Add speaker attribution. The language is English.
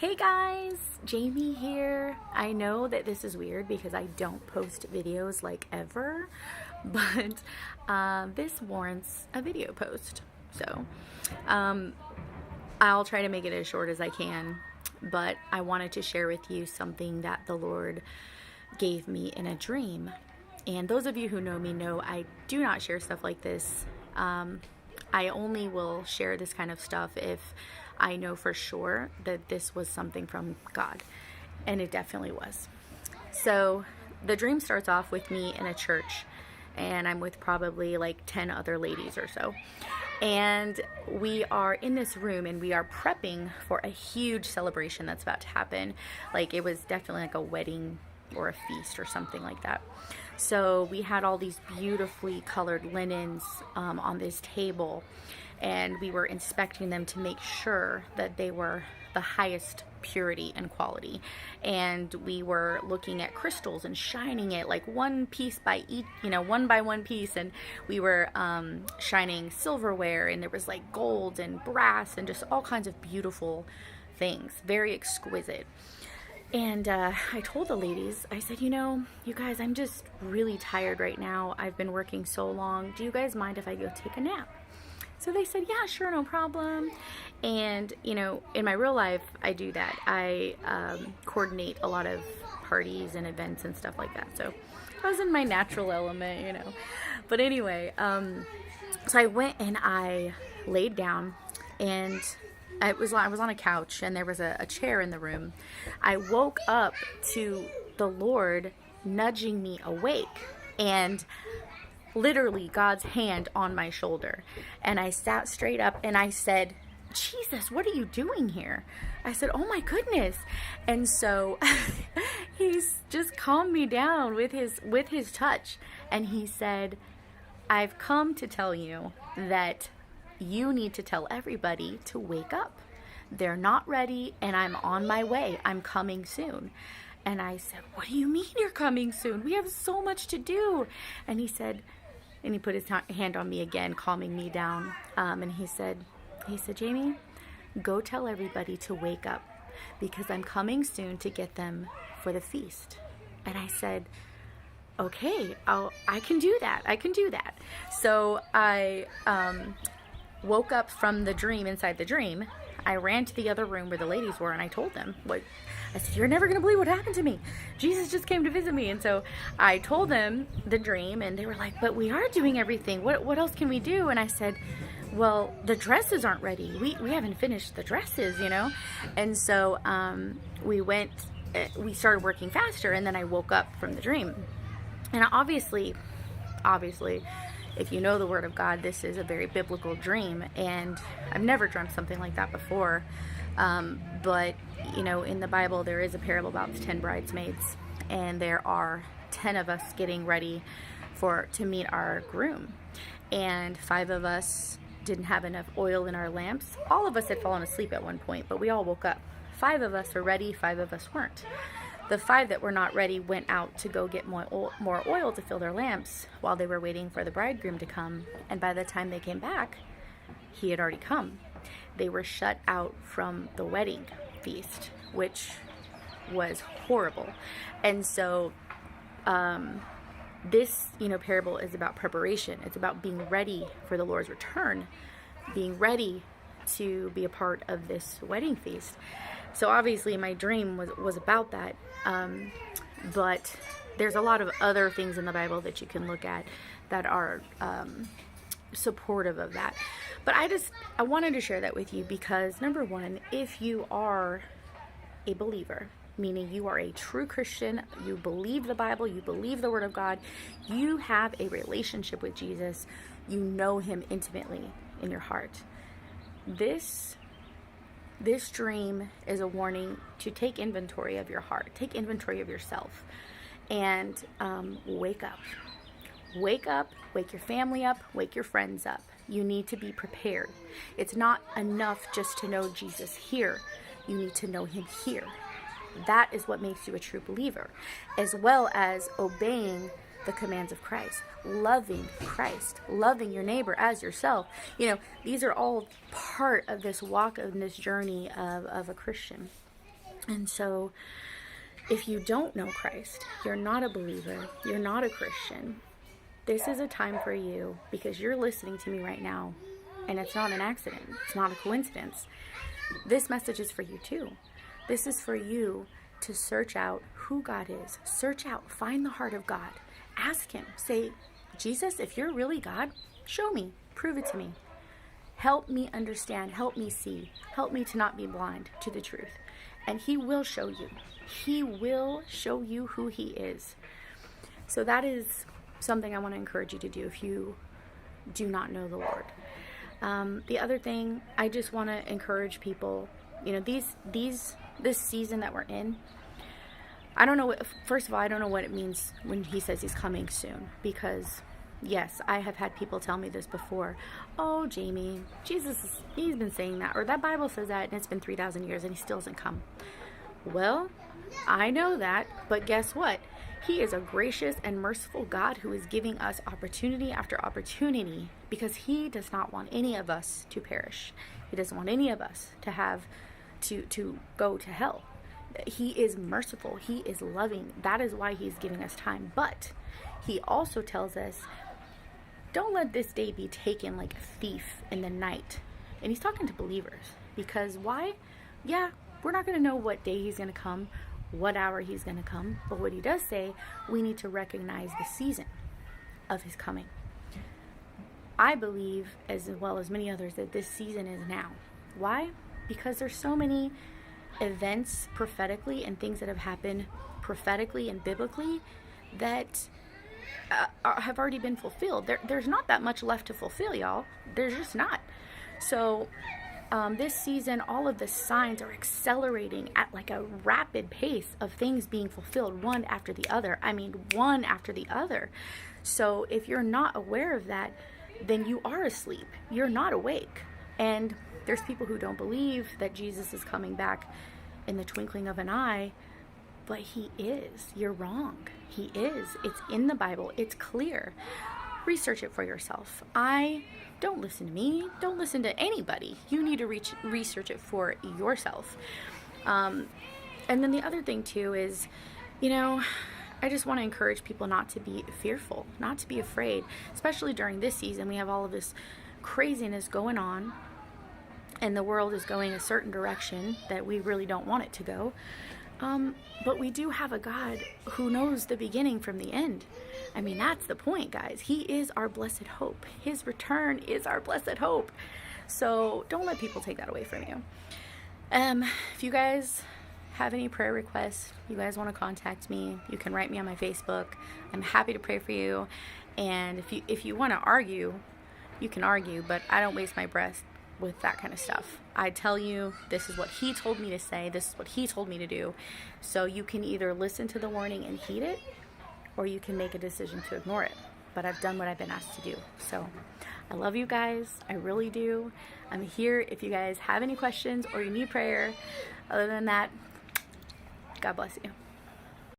Speaker 1: Hey guys, Jamie here. I know that this is weird because I don't post videos like ever, but this warrants a video post. So I'll try to make it as short as I can, but I wanted to share with you something that the Lord gave me in a dream. And those of you who know me know I do not share stuff like this. I only will share this kind of stuff if I know for sure that this was something from God, and it definitely was. So the dream starts off with me in a church, and I'm with probably like 10 other ladies or so. And we are in this room and we are prepping for a huge celebration that's about to happen. Like it was definitely like a wedding or a feast or something like that. So we had all these beautifully colored linens on this table, and we were inspecting them to make sure that they were the highest purity and quality. And we were looking at crystals and shining it like one piece by each, one by one piece. And we were shining silverware, and there was like gold and brass and just all kinds of beautiful things, very exquisite. And I told the ladies, I said, you guys, I'm just really tired right now. I've been working so long. Do you guys mind if I go take a nap? So they said, yeah, sure, no problem. And, in my real life, I do that. I coordinate a lot of parties and events and stuff like that. So I was in my natural element, But anyway, so I went and I laid down, and I was on a couch, and there was a chair in the room. I woke up to the Lord nudging me awake, and literally God's hand on my shoulder. And I sat straight up and I said, Jesus, what are you doing here? I said, oh my goodness. And so he's just calmed me down with his touch. And he said, I've come to tell you that you need to tell everybody to wake up. They're not ready, and I'm on my way. I'm coming soon. And I said, what do you mean you're coming soon? We have so much to do. And he said, and he put his hand on me again, calming me down. And he said, Jamie, go tell everybody to wake up because I'm coming soon to get them for the feast. And I said, okay, I can do that. I can do that. So I woke up from the dream, inside the dream. I ran to the other room where the ladies were, and I told them, I said, you're never going to believe what happened to me. Jesus just came to visit me. And so I told them the dream, and they were like, but we are doing everything. What else can we do? And I said, well, the dresses aren't ready. We haven't finished the dresses, And so we started working faster, and then I woke up from the dream. And obviously, if you know the Word of God, this is a very biblical dream, and I've never dreamt something like that before. But, in the Bible, there is a parable about the 10 bridesmaids, and there are 10 of us getting ready to meet our groom. And 5 of us didn't have enough oil in our lamps. All of us had fallen asleep at one point, but we all woke up. 5 of us were ready, 5 of us weren't. The 5 that were not ready went out to go get more oil to fill their lamps while they were waiting for the bridegroom to come. And by the time they came back, he had already come. They were shut out from the wedding feast, which was horrible. And so this, parable is about preparation. It's about being ready for the Lord's return, being ready to be a part of this wedding feast. So obviously my dream was about that. But there's a lot of other things in the Bible that you can look at that are supportive of that. But I wanted to share that with you because, number one, if you are a believer, meaning you are a true Christian, you believe the Bible, you believe the Word of God, you have a relationship with Jesus, you know Him intimately in your heart. This dream is a warning to take inventory of your heart, take inventory of yourself, and wake up. Wake up, wake your family up, wake your friends up. You need to be prepared. It's not enough just to know Jesus here. You need to know Him here. That is what makes you a true believer, as well as obeying the commands of Christ, loving Christ, loving your neighbor as yourself. These are all part of this walk, of this journey of a Christian. And so if you don't know Christ, you're not a believer, you're not a Christian, this is a time for you, because you're listening to me right now, and it's not an accident. It's not a coincidence. This message is for you too. This is for you to search out who God is. Search out, find the heart of God. Ask him. Say, Jesus, if you're really God, show me. Prove it to me. Help me understand. Help me see. Help me to not be blind to the truth. And he will show you. He will show you who he is. So that is something I want to encourage you to do if you do not know the Lord. The other thing, I just want to encourage people, this season that we're in, I don't know, first of all, I don't know what it means when he says he's coming soon, because yes, I have had people tell me this before. Oh, Jamie, he's been saying that, or that Bible says that, and it's been 3,000 years and he still hasn't come. Well, I know that, but guess what? He is a gracious and merciful God who is giving us opportunity after opportunity, because he does not want any of us to perish. He doesn't want any of us to have to go to hell. He is merciful. He is loving. That is why he's giving us time. But he also tells us, don't let this day be taken like a thief in the night. And he's talking to believers, because why? Yeah, we're not going to know what day he's going to come, what hour he's going to come. But what he does say, we need to recognize the season of his coming. I believe, as well as many others, that this season is now. Why? Because there's so many events prophetically and things that have happened prophetically and biblically that have already been fulfilled. There's not that much left to fulfill, y'all. There's just not. So this season, all of the signs are accelerating at like a rapid pace of things being fulfilled, one after the other. I mean, one after the other. So if you're not aware of that, then you are asleep. You're not awake. And there's people who don't believe that Jesus is coming back in the twinkling of an eye, but he is. You're wrong. He is. It's in the Bible. It's clear. Research it for yourself. Don't listen to me. Don't listen to anybody. You need to research it for yourself. And then the other thing too is, I just want to encourage people not to be fearful, not to be afraid, especially during this season. We have all of this craziness going on, and the world is going a certain direction that we really don't want it to go. But we do have a God who knows the beginning from the end. I mean, that's the point, guys. He is our blessed hope. His return is our blessed hope. So don't let people take that away from you. If you guys have any prayer requests, you guys want to contact me, you can write me on my Facebook. I'm happy to pray for you. And if you want to argue, you can argue, but I don't waste my breath with that kind of stuff. I tell you, this is what he told me to say, this is what he told me to do. So you can either listen to the warning and heed it, or you can make a decision to ignore it. But I've done what I've been asked to do. So I love you guys. I really do. I'm here if you guys have any questions or you need prayer. Other than that, God bless you.